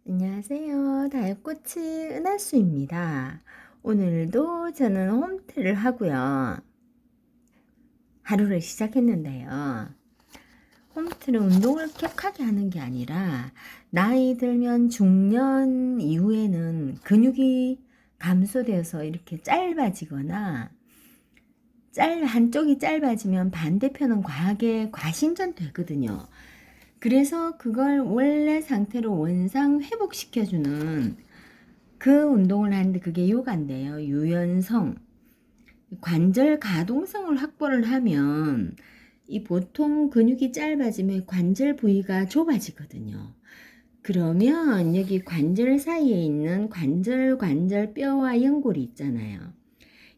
안녕하세요. 다육꼬치 은하수입니다. 오늘도 저는 홈트를 하고요. 하루를 시작했는데요. 홈트는 운동을 격하게 하는 게 아니라 나이 들면 중년 이후에는 근육이 감소되어서 이렇게 짧아지거나 한쪽이 짧아지면 반대편은 과하게 과신전 되거든요. 그래서 그걸 원래 상태로 원상 회복시켜주는 그 운동을 하는데 그게 요가인데요. 유연성, 관절 가동성을 확보를 하면 이 보통 근육이 짧아지면 관절 부위가 좁아지거든요. 그러면 여기 관절 사이에 있는 관절 뼈와 연골이 있잖아요.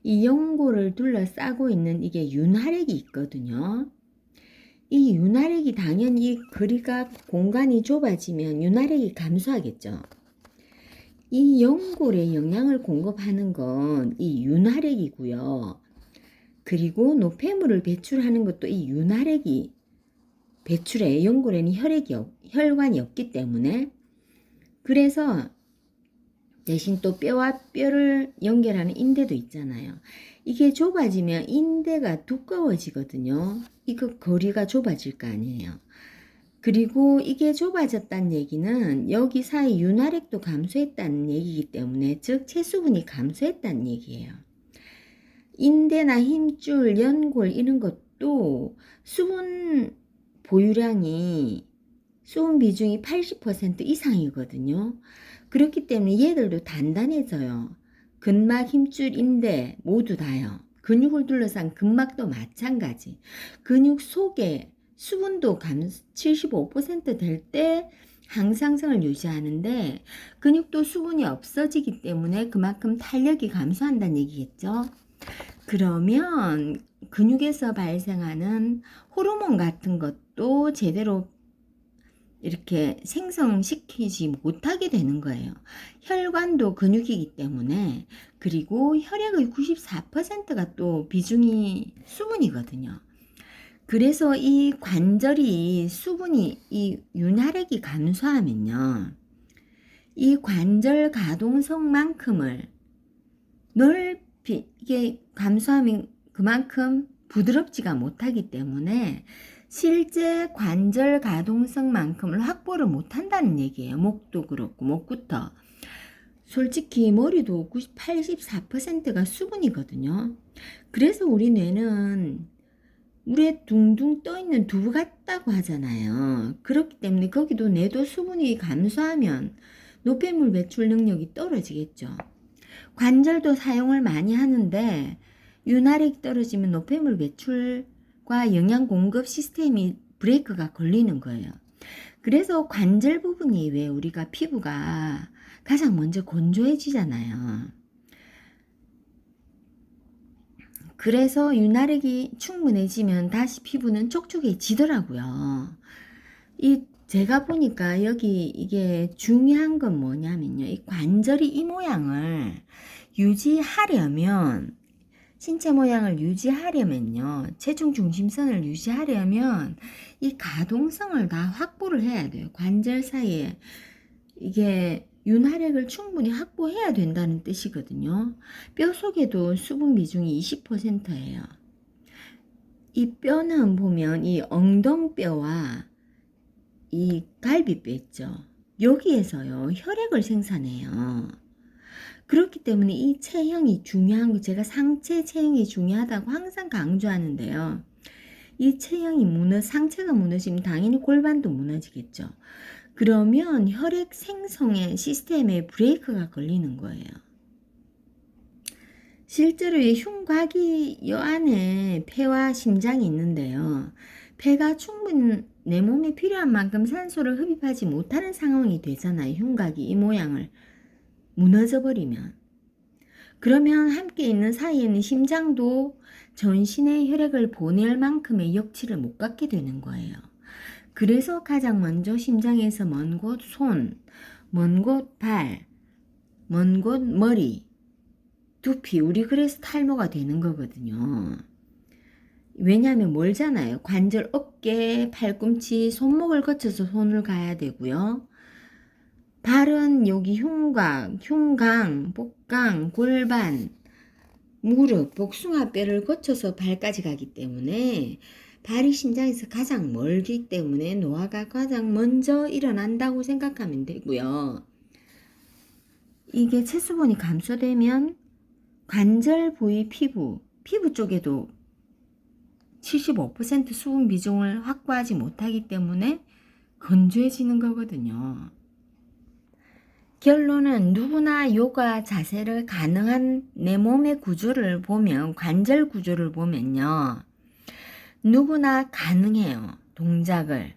이 연골을 둘러싸고 있는 이게 윤활액이 있거든요. 이 윤활액이 당연히 이 거리가 공간이 좁아지면 윤활액이 감소하겠죠. 이 연골에 영양을 공급하는 건 이 윤활액이고요. 그리고 노폐물을 배출하는 것도 이 윤활액이 배출해. 연골에는 혈관이 없기 때문에. 그래서 대신 또 뼈와 뼈를 연결하는 인대도 있잖아요. 이게 좁아지면 인대가 두꺼워지거든요. 이거 거리가 좁아질 거 아니에요. 그리고 이게 좁아졌다는 얘기는 여기 사이 윤활액도 감소했다는 얘기이기 때문에, 즉 체수분이 감소했다는 얘기예요. 인대나 힘줄, 연골 이런 것도 수분 보유량이 수분 비중이 80% 이상이거든요. 그렇기 때문에 얘들도 단단해져요. 근막, 힘줄, 인대 모두 다요. 근육을 둘러싼 근막도 마찬가지. 근육 속에 수분도 75%될 때 항상성을 유지하는데, 근육도 수분이 없어지기 때문에 그만큼 탄력이 감소한다는 얘기겠죠. 그러면 근육에서 발생하는 호르몬 같은 것도 제대로 이렇게 생성시키지 못하게 되는 거예요. 혈관도 근육이기 때문에. 그리고 혈액의 94%가 또 비중이 수분이거든요. 그래서 이 관절이 이 윤활액이 감소하면요, 이 관절 가동성만큼을 넓히 이게 감소하면 그만큼 부드럽지가 못하기 때문에 실제 관절 가동성만큼을 확보를 못한다는 얘기예요. 목도 그렇고 목부터. 솔직히 머리도 84%가 수분이거든요. 그래서 우리 뇌는 물에 둥둥 떠있는 두부 같다고 하잖아요. 그렇기 때문에 거기도 뇌도 수분이 감소하면 노폐물 배출 능력이 떨어지겠죠. 관절도 사용을 많이 하는데 윤활액이 떨어지면 노폐물 배출과 영양 공급 시스템이 브레이크가 걸리는 거예요. 그래서 관절 부분이 왜 우리가 피부가 가장 먼저 건조해지잖아요. 그래서 윤활액이 충분해지면 다시 피부는 촉촉해지더라고요. 제가 보니까 여기 이게 중요한 건 뭐냐면요. 이 관절이 이 모양을 유지하려면, 신체 모양을 유지하려면요, 체중 중심선을 유지하려면 이 가동성을 다 확보를 해야 돼요. 관절 사이에 이게 윤활액을 충분히 확보해야 된다는 뜻이거든요. 뼈 속에도 수분 비중이 20%예요. 이 뼈는 보면 이 엉덩뼈와 이 갈비뼈 있죠. 여기에서요, 혈액을 생산해요. 그렇기 때문에 이 체형이 중요한 거, 제가 상체 체형이 중요하다고 항상 강조하는데요. 이 상체가 무너지면 당연히 골반도 무너지겠죠. 그러면 혈액 생성의 시스템에 브레이크가 걸리는 거예요. 실제로 이 흉곽이 여 안에 폐와 심장이 있는데요. 폐가 충분히 내 몸에 필요한 만큼 산소를 흡입하지 못하는 상황이 되잖아요. 흉곽이 이 모양을 무너져 버리면. 그러면 함께 있는 사이에는 심장도 전신에 혈액을 보낼 만큼의 역치를 못 갖게 되는 거예요. 그래서 가장 먼저 심장에서 먼 곳 손, 먼 곳 발, 먼 곳 머리, 두피, 우리 그래서 탈모가 되는 거거든요. 왜냐하면 멀잖아요. 관절, 어깨, 팔꿈치, 손목을 거쳐서 손을 가야 되고요. 발은 여기 흉강, 복강, 골반, 무릎, 복숭아뼈를 거쳐서 발까지 가기 때문에 발이 심장에서 가장 멀기 때문에 노화가 가장 먼저 일어난다고 생각하면 되고요. 이게 체수분이 감소되면 관절 부위 피부 쪽에도 75% 수분 비중을 확보하지 못하기 때문에 건조해지는 거거든요. 결론은 누구나 요가 자세를 가능한 내 몸의 구조를 보면, 관절 구조를 보면요, 누구나 가능해요. 동작을.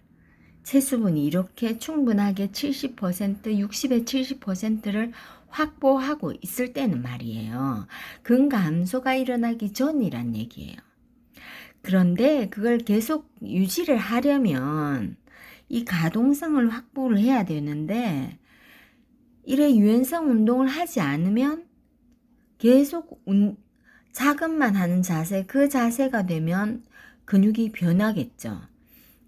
체수분이 이렇게 충분하게 70%, 60에 70%를 확보하고 있을 때는 말이에요. 근감소가 일어나기 전이란 얘기예요. 그런데 그걸 계속 유지를 하려면 이 가동성을 확보를 해야 되는데, 이래 유연성 운동을 하지 않으면 계속 자극만 하는 자세, 그 자세가 되면 근육이 변하겠죠.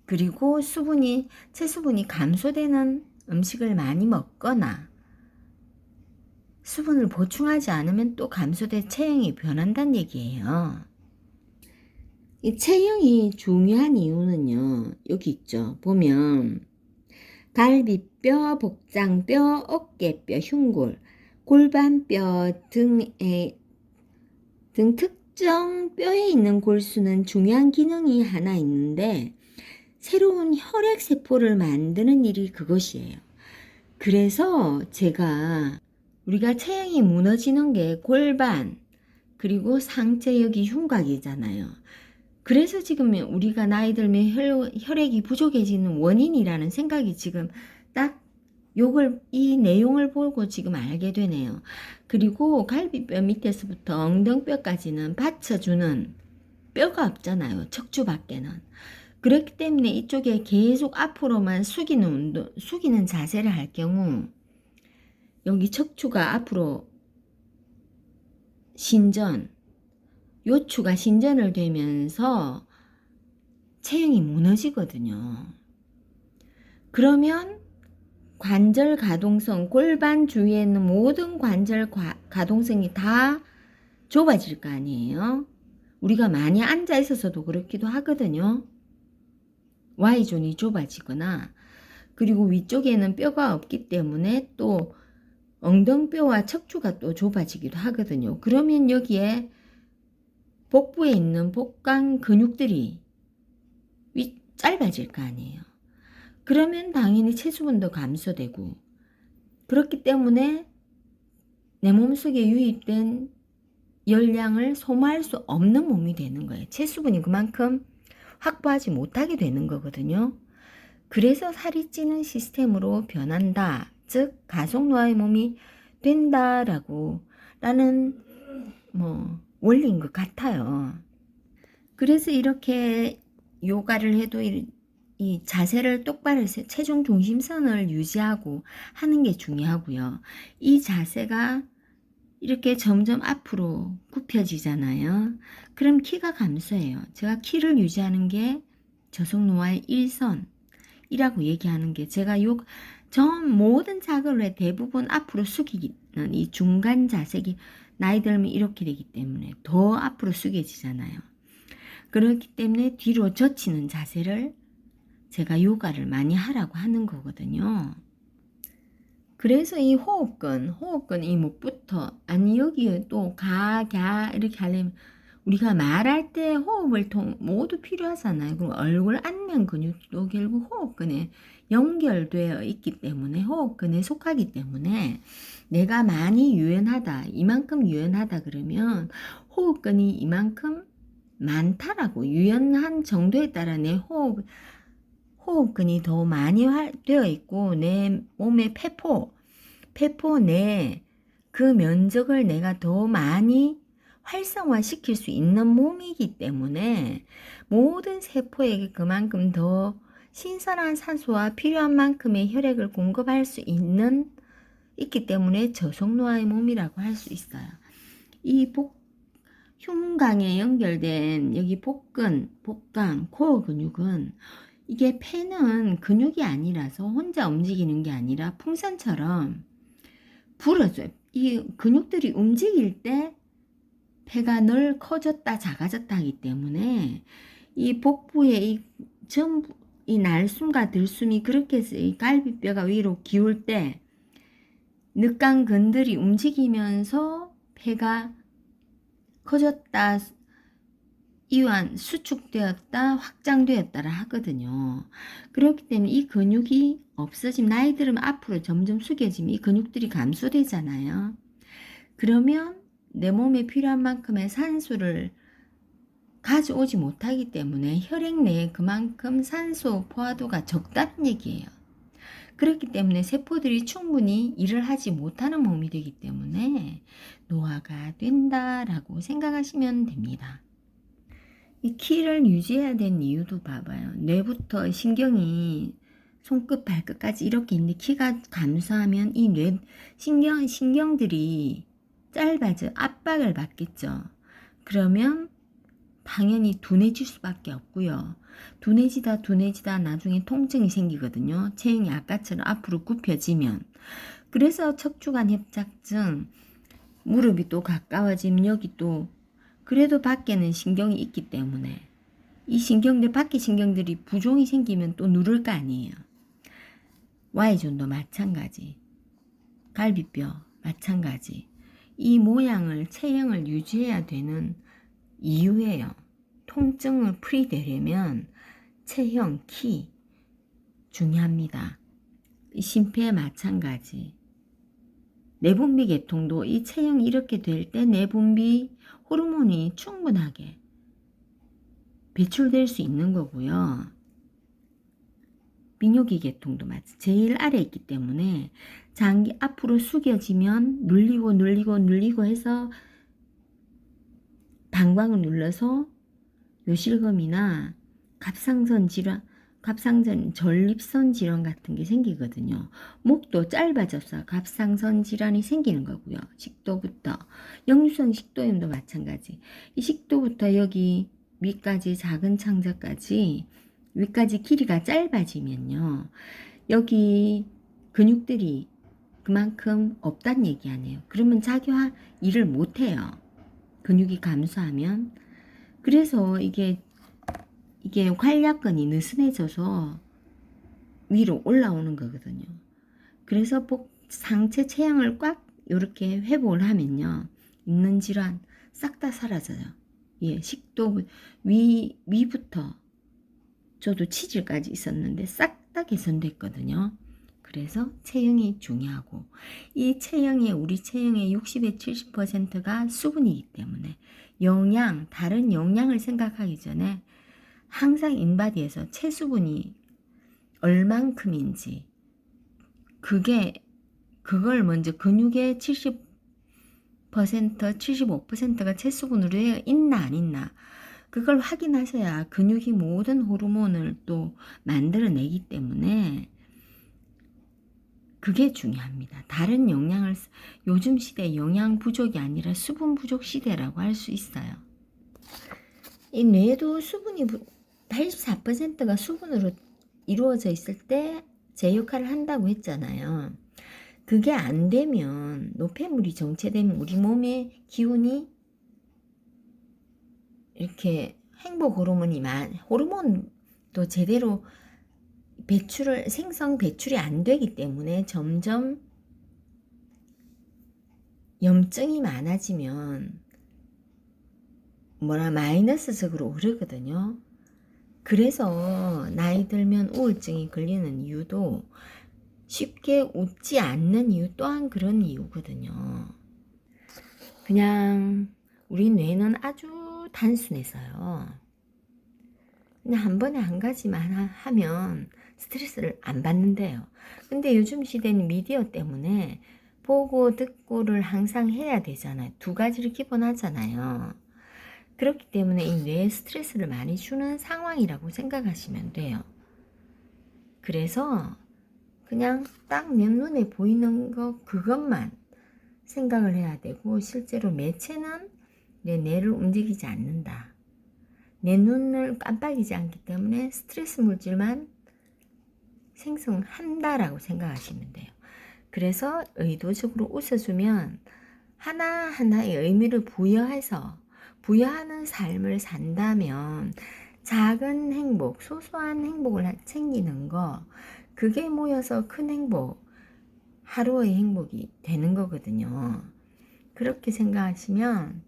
그리고 체수분이 감소되는 음식을 많이 먹거나 수분을 보충하지 않으면 또 감소돼 체형이 변한다는 얘기예요. 이 체형이 중요한 이유는요, 여기 있죠. 보면 갈비뼈, 복장뼈, 어깨뼈, 흉골, 골반뼈 등 특정 뼈에 있는 골수는 중요한 기능이 하나 있는데, 새로운 혈액세포를 만드는 일이 그것이에요. 그래서 우리가 체형이 무너지는 게 골반, 그리고 상체 여기 흉곽이잖아요. 그래서 지금 우리가 나이 들면 혈액이 부족해지는 원인이라는 생각이 지금 딱 이 내용을 보고 지금 알게 되네요. 그리고 갈비뼈 밑에서부터 엉덩뼈까지는 받쳐주는 뼈가 없잖아요. 척추 밖에는. 그렇기 때문에 이쪽에 계속 앞으로만 숙이는 자세를 할 경우 여기 척추가 앞으로 요추가 신전을 되면서 체형이 무너지거든요. 그러면 관절 가동성, 골반 주위에 있는 모든 관절 가동성이 다 좁아질 거 아니에요. 우리가 많이 앉아 있어서도 그렇기도 하거든요. Y존이 좁아지거나, 그리고 위쪽에는 뼈가 없기 때문에 또 엉덩뼈와 척추가 또 좁아지기도 하거든요. 그러면 여기에 복부에 있는 복강 근육들이 짧아질 거 아니에요. 그러면 당연히 체수분도 감소되고, 그렇기 때문에 내 몸속에 유입된 열량을 소모할 수 없는 몸이 되는 거예요. 체수분이 그만큼 확보하지 못하게 되는 거거든요. 그래서 살이 찌는 시스템으로 변한다. 즉 가속노화의 몸이 된다라는 원리인 것 같아요. 그래서 이렇게 요가를 해도 이 자세를 똑바로 해서 체중 중심선을 유지하고 하는 게 중요하고요. 이 자세가 이렇게 점점 앞으로 굽혀지잖아요. 그럼 키가 감소해요. 제가 키를 유지하는 게 저속노화의 1선이라고 얘기하는 게, 제가 모든 자극을 대부분 앞으로 숙이는 이 중간 자세기, 나이 들면 이렇게 되기 때문에 더 앞으로 숙여지잖아요. 그렇기 때문에 뒤로 젖히는 자세를 제가 요가를 많이 하라고 하는 거거든요. 그래서 이 호흡근 이 목부터, 아니 여기에 또 이렇게 하려면 우리가 말할 때 호흡을 모두 필요하잖아요. 그럼 얼굴 안면 근육도 결국 호흡근에 연결되어 있기 때문에, 호흡근에 속하기 때문에 내가 많이 유연하다, 이만큼 유연하다 그러면 호흡근이 이만큼 많다라고, 유연한 정도에 따라 내 호흡근이 더 많이 되어 있고, 내 몸의 폐포 내 그 면적을 내가 더 많이 활성화시킬 수 있는 몸이기 때문에 모든 세포에게 그만큼 더 신선한 산소와 필요한 만큼의 혈액을 공급할 수 있기 때문에 저속노화의 몸이라고 할 수 있어요. 이 흉강에 연결된 여기 복근, 복강, 코어 근육은 이게 폐는 근육이 아니라서 혼자 움직이는 게 아니라 풍선처럼 불어줘요. 이 근육들이 움직일 때 폐가 늘 커졌다 작아졌다 하기 때문에 이 복부의 이 전부 이 날숨과 들숨이 그렇게 해서 이 갈비뼈가 위로 기울 때 늑간근들이 움직이면서 폐가 커졌다, 이완, 수축되었다, 확장되었다라 하거든요. 그렇기 때문에 이 근육이 없어지면 나이 들으면 앞으로 점점 숙여지면 이 근육들이 감소되잖아요. 그러면 내 몸에 필요한 만큼의 산소를 가져오지 못하기 때문에 혈액 내에 그만큼 산소 포화도가 적다는 얘기예요. 그렇기 때문에 세포들이 충분히 일을 하지 못하는 몸이 되기 때문에 노화가 된다라고 생각하시면 됩니다. 이 키를 유지해야 되는 이유도 봐봐요. 뇌부터 신경이 손끝 발끝까지 이렇게 있는데 키가 감소하면 이 뇌 신경들이 짧아져 압박을 받겠죠. 그러면 당연히 둔해질 수밖에 없고요. 둔해지다 나중에 통증이 생기거든요. 체형이 아까처럼 앞으로 굽혀지면. 그래서 척추관 협착증, 무릎이 또 가까워지면 여기 또 그래도 밖에는 신경이 있기 때문에 이 신경들, 밖에 신경들이 부종이 생기면 또 누를 거 아니에요. Y존도 마찬가지. 갈비뼈 마찬가지. 이 모양을, 체형을 유지해야 되는 이유예요. 통증을 풀이되려면 체형, 키 중요합니다. 심폐 마찬가지. 내분비 계통도 이 체형이 이렇게 될 때 내분비 호르몬이 충분하게 배출될 수 있는 거고요. 비뇨기 계통도 제일 아래에 있기 때문에 장기 앞으로 숙여지면 눌리고 해서 방광을 눌러서 요실금이나 갑상선 질환, 전립선 질환 같은 게 생기거든요. 목도 짧아져서 갑상선 질환이 생기는 거고요. 식도부터 역류성 식도염도 마찬가지. 이 식도부터 여기 위까지 작은 창자까지 위까지 길이가 짧아지면요. 여기 근육들이 그만큼 없다는 얘기 아니에요. 그러면 자기 일을 못해요. 근육이 감소하면. 그래서 이게 활약근이 느슨해져서 위로 올라오는 거거든요. 그래서 상체 체형을 꽉 이렇게 회복을 하면요. 있는 질환 싹 다 사라져요. 예, 식도 위부터 저도 치질까지 있었는데 싹 다 개선됐거든요. 그래서 체형이 중요하고 이 체형에 우리 체형의 60에 70%가 수분이기 때문에 다른 영양을 생각하기 전에 항상 인바디에서 체수분이 얼만큼인지 그걸 먼저 근육의 70% 75%가 체수분으로 되어 있나 안 있나 그걸 확인하셔야 근육이 모든 호르몬을 또 만들어내기 때문에 그게 중요합니다. 다른 영양을 요즘 시대 영양 부족이 아니라 수분 부족 시대라고 할 수 있어요. 이 뇌도 수분이 84%가 수분으로 이루어져 있을 때 제 역할을 한다고 했잖아요. 그게 안 되면 노폐물이 정체되면 우리 몸의 기운이 이렇게 행복 호르몬도 제대로 배출이 안 되기 때문에 점점 염증이 많아지면 마이너스적으로 흐르거든요. 그래서 나이 들면 우울증이 걸리는 이유도 쉽게 웃지 않는 이유 또한 그런 이유거든요. 그냥 우리 뇌는 아주 단순해서요. 그냥 한 번에 한 가지만 하면 스트레스를 안 받는데요. 근데 요즘 시대는 미디어 때문에 보고 듣고를 항상 해야 되잖아요. 두 가지를 기본하잖아요. 그렇기 때문에 이 뇌에 스트레스를 많이 주는 상황이라고 생각하시면 돼요. 그래서 그냥 딱 내 눈에 보이는 그것만 생각을 해야 되고 실제로 매체는 내 뇌를 움직이지 않는다. 내 눈을 깜빡이지 않기 때문에 스트레스 물질만 생성한다라고 생각하시면 돼요. 그래서 의도적으로 웃어주면 하나하나의 의미를 부여하는 삶을 산다면 작은 행복, 소소한 행복을 챙기는 거, 그게 모여서 큰 행복, 하루의 행복이 되는 거거든요. 그렇게 생각하시면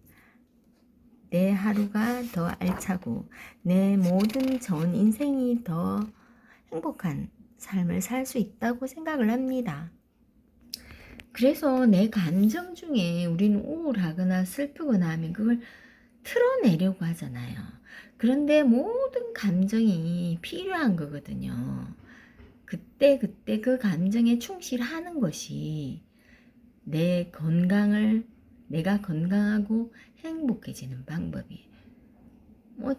내 하루가 더 알차고 내 모든 전 인생이 더 행복한 삶을 살 수 있다고 생각을 합니다. 그래서 내 감정 중에 우리는 우울하거나 슬프거나 하면 그걸 틀어내려고 하잖아요. 그런데 모든 감정이 필요한 거거든요. 그때 그 감정에 충실하는 것이 내가 건강하고 행복해지는 방법이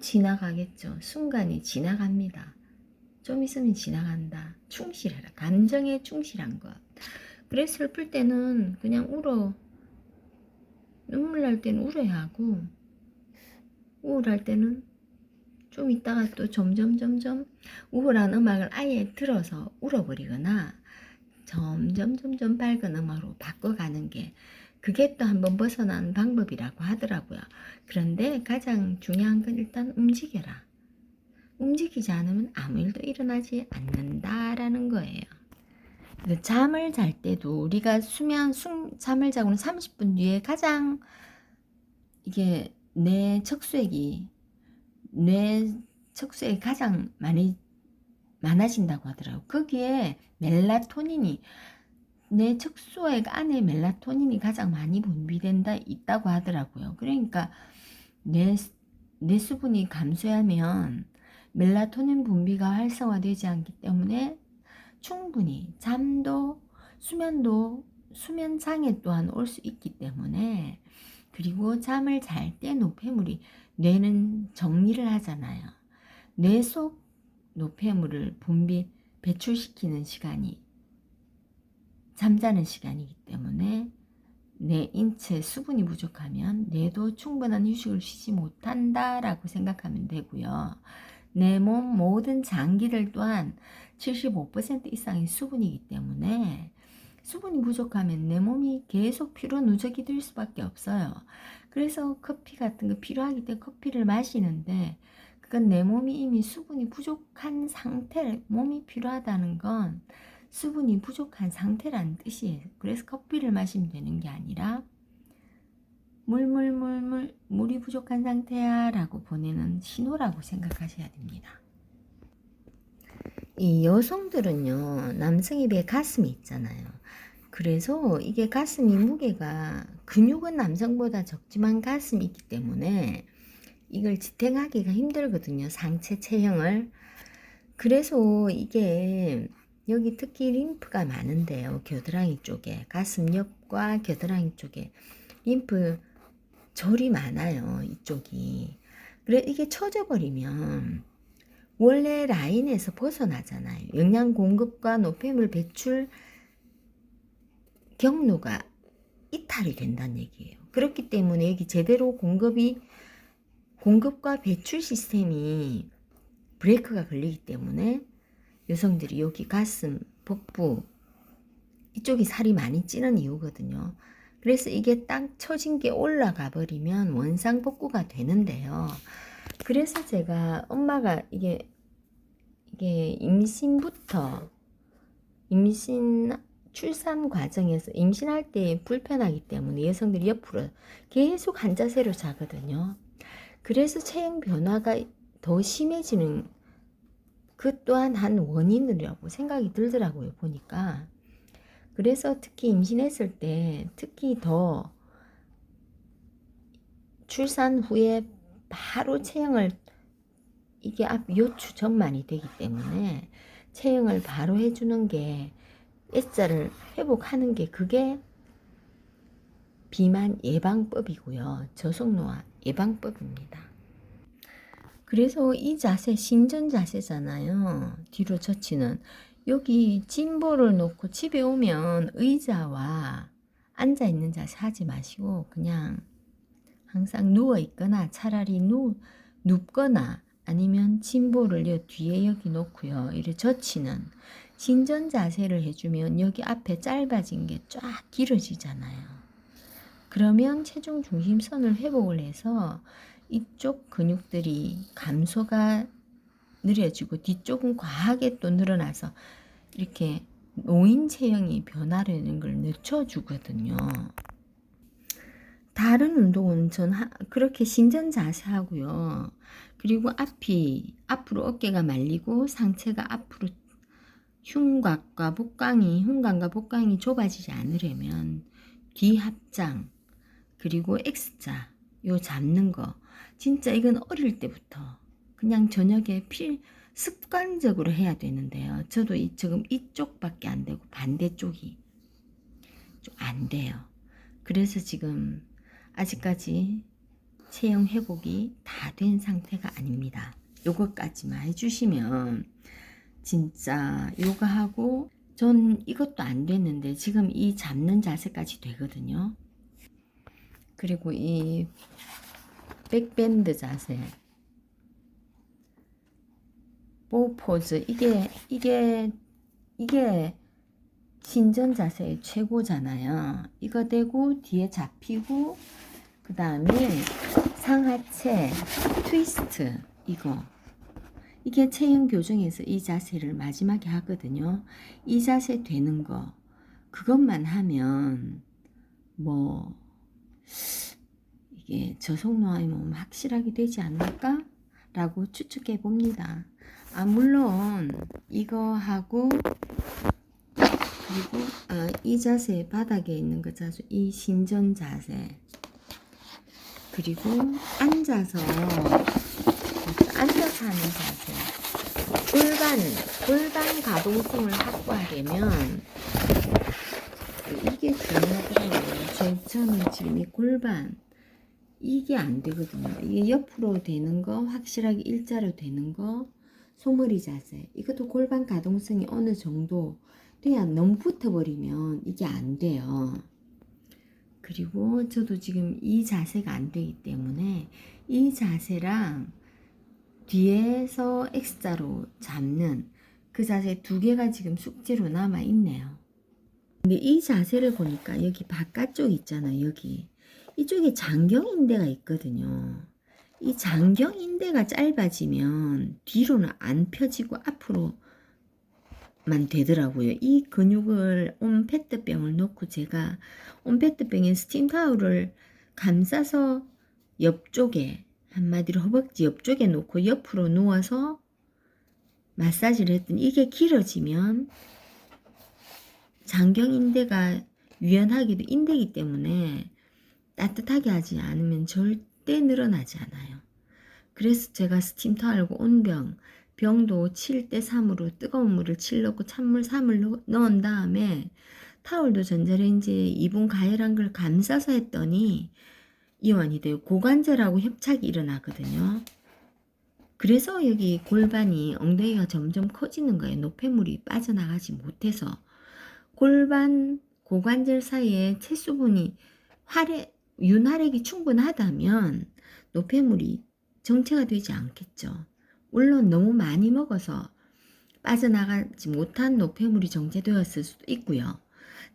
지나가겠죠. 순간이 지나갑니다. 좀 있으면 지나간다. 충실해라. 감정에 충실한 것. 그래 슬플 때는 그냥 울어. 눈물 날 때는 울어야 하고 우울할 때는 좀 있다가 또 점점 우울한 음악을 아예 들어서 울어버리거나 점점 밝은 음악으로 바꿔가는 게 그게 또 한번 벗어나는 방법이라고 하더라고요. 그런데 가장 중요한 건 일단 움직여라. 움직이지 않으면 아무 일도 일어나지 않는다라는 거예요. 잠을 잘 때도 우리가 잠을 자고는 30분 뒤에 가장 이게 뇌 척수액이 가장 많아진다고 하더라고요. 거기에 멜라토닌이 내 척수액 안에 멜라토닌이 가장 많이 분비된다 있다고 하더라고요. 그러니까 내 수분이 감소하면 멜라토닌 분비가 활성화되지 않기 때문에 충분히 수면 장애 또한 올 수 있기 때문에 그리고 잠을 잘 때 노폐물이 뇌는 정리를 하잖아요. 뇌 속 노폐물을 배출시키는 시간이 잠자는 시간이기 때문에 내 인체 수분이 부족하면 뇌도 충분한 휴식을 쉬지 못한다라고 생각하면 되고요. 내 몸 모든 장기들 또한 75% 이상이 수분이기 때문에 수분이 부족하면 내 몸이 계속 피로 누적이 될 수밖에 없어요. 그래서 커피 같은 거 필요하기 때문에 커피를 마시는데 그건 내 몸이 이미 수분이 부족한 몸이 필요하다는 건 수분이 부족한 상태라는 뜻이에요. 그래서 커피를 마시면 되는 게 아니라 물이 부족한 상태야 라고 보내는 신호라고 생각하셔야 됩니다. 이 여성들은요, 남성에 비해 가슴이 있잖아요. 그래서 이게 가슴이 무게가 근육은 남성보다 적지만 가슴이 있기 때문에 이걸 지탱하기가 힘들거든요. 상체 체형을. 그래서 이게 여기 특히 림프가 많은데요. 겨드랑이 쪽에 가슴 옆과 겨드랑이 쪽에 림프 절이 많아요. 이쪽이. 그래 이게 처져 버리면 원래 라인에서 벗어나잖아요. 영양 공급과 노폐물 배출 경로가 이탈이 된다는 얘기예요. 그렇기 때문에 여기 제대로 공급과 배출 시스템이 브레이크가 걸리기 때문에 여성들이 여기 가슴, 복부 이쪽이 살이 많이 찌는 이유거든요. 그래서 이게 딱 처진 게 올라가 버리면 원상복구가 되는데요. 그래서 제가 엄마가 이게 출산 과정에서 임신할 때 불편하기 때문에 여성들이 옆으로 계속 한 자세로 자거든요. 그래서 체형 변화가 더 심해지는 그 또한 한 원인이라고 생각이 들더라고요, 보니까. 그래서 특히 임신했을 때 특히 더 출산 후에 바로 체형을 이게 요추 전만이 되기 때문에 체형을 바로 해주는 게 S자를 회복하는 게 그게 비만 예방법이고요. 저속노화 예방법입니다. 그래서 이 자세 신전 자세잖아요. 뒤로 젖히는 여기 짐볼을 놓고 집에 오면 의자와 앉아있는 자세 하지 마시고 그냥 항상 누워있거나 차라리 눕거나 아니면 침보를 여 뒤에 여기 놓고요. 이렇게 젖히는 신전 자세를 해주면 여기 앞에 짧아진 게 쫙 길어지잖아요. 그러면 체중 중심선을 회복을 해서 이쪽 근육들이 감소가 느려지고 뒤쪽은 과하게 또 늘어나서 이렇게 노인 체형이 변화되는 걸 늦춰주거든요. 다른 운동은 전 그렇게 신전 자세 하고요. 그리고 앞으로 어깨가 말리고 상체가 앞으로 흉곽과 복강이 좁아지지 않으려면 뒤 합장 그리고 X자 요 잡는 거 진짜 이건 어릴 때부터 그냥 저녁에 습관적으로 해야 되는데요. 저도 지금 이쪽밖에 안 되고 반대쪽이 좀 안 돼요. 그래서 지금 아직까지 체형 회복이 다 된 상태가 아닙니다. 요것까지만 해주시면 진짜 요가하고 전 이것도 안 됐는데 지금 이 잡는 자세까지 되거든요. 그리고 이 백밴드 자세, 보 포즈 이게 신전 자세의 최고잖아요. 이거 되고 뒤에 잡히고 그 다음에 상하체 트위스트 이게 체형 교정에서 이 자세를 마지막에 하거든요. 이 자세 되는 거 그것만 하면 뭐 이게 저속노화의 몸 확실하게 되지 않을까? 라고 추측해 봅니다. 물론 이거 하고 그리고 이 자세 바닥에 있는 거 자세 이 신전 자세 그리고 앉아서 하는 자세 골반 가동성을 확보하려면 이게 중요하더라고요. 저는 지금 이 골반 이게 안 되거든요. 이게 옆으로 되는 거 확실하게 일자로 되는 거 소머리 자세 이것도 골반 가동성이 어느 정도 그냥 너무 붙어버리면 이게 안 돼요. 그리고 저도 지금 이 자세가 안 되기 때문에 이 자세랑 뒤에서 X자로 잡는 그 자세 두 개가 지금 숙제로 남아 있네요. 근데 이 자세를 보니까 여기 바깥쪽 있잖아요. 여기 이쪽에 장경인대가 있거든요. 이 장경인대가 짧아지면 뒤로는 안 펴지고 앞으로만 되더라고요. 이 근육을 온페트병을 놓고 제가 온페트병에 스팀 타올을 감싸서 옆쪽에 한마디로 허벅지 옆쪽에 놓고 옆으로 누워서 마사지를 했더니 이게 길어지면 장경인대가 유연하기도 인대이기 때문에 따뜻하게 하지 않으면 절대 늘어나지 않아요. 그래서 제가 스팀 타올과 병도 7대3으로 뜨거운 물을 7 넣고 찬물 3을 넣은 다음에 타올도 전자레인지에 2분 가열한 걸 감싸서 했더니 이완이 돼요. 고관절하고 협착이 일어나거든요. 그래서 여기 골반이 엉덩이가 점점 커지는 거예요. 노폐물이 빠져나가지 못해서 고관절 사이에 체수분이 윤활액이 충분하다면 노폐물이 정체가 되지 않겠죠. 물론 너무 많이 먹어서 빠져나가지 못한 노폐물이 정체되었을 수도 있고요.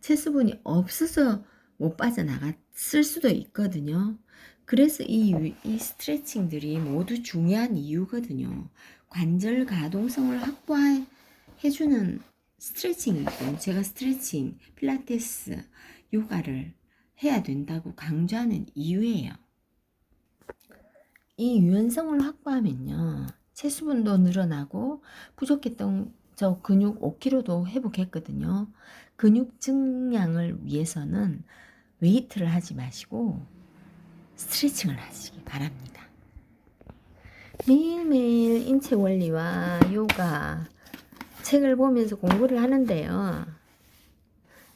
체수분이 없어서 못 빠져나갔을 수도 있거든요. 그래서 이 스트레칭들이 모두 중요한 이유거든요. 관절 가동성을 확보해주는 스트레칭이기 때문에 제가 스트레칭, 필라테스, 요가를 해야 된다고 강조하는 이유예요. 이 유연성을 확보하면요. 체수분도 늘어나고 부족했던 저 근육 5kg도 회복했거든요. 근육 증량을 위해서는 웨이트를 하지 마시고 스트레칭을 하시기 바랍니다. 매일매일 인체 원리와 요가 책을 보면서 공부를 하는데요.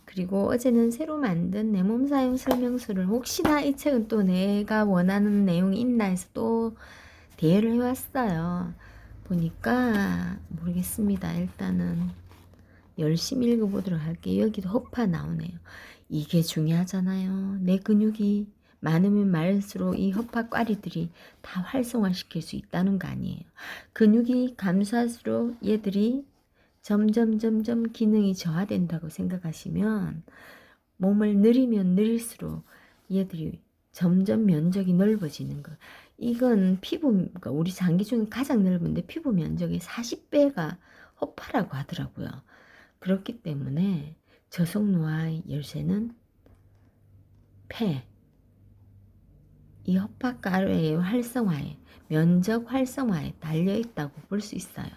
그리고 어제는 새로 만든 내 몸 사용 설명서를 혹시나 이 책은 또 내가 원하는 내용이 있나 해서 또 대여를 해왔어요. 보니까 모르겠습니다. 일단은 열심히 읽어보도록 할게요. 여기도 허파 나오네요. 이게 중요하잖아요. 내 근육이 많으면 많을수록 이 허파과리들이 다 활성화시킬 수 있다는 거 아니에요. 근육이 감소할수록 얘들이 점점 기능이 저하된다고 생각하시면 몸을 늘리면 늘릴수록 얘들이 점점 면적이 넓어지는 거. 이건 피부가 우리 장기 중에 가장 넓은데 피부 면적의 40배가 허파라고 하더라고요. 그렇기 때문에 저속노화의 열쇠는 폐, 이 허파가루의 활성화에, 면적 활성화에 달려있다고 볼 수 있어요.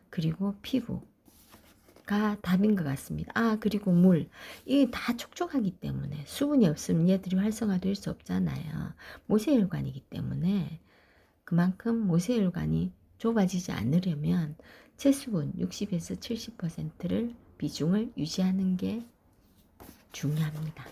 그리고 피부가 답인 것 같습니다. 아, 그리고 물. 이게 다 촉촉하기 때문에 수분이 없으면 얘들이 활성화될 수 없잖아요. 모세혈관이기 때문에 그만큼 모세혈관이 좁아지지 않으려면 체수분 60에서 70%를 비중을 유지하는 게 중요합니다.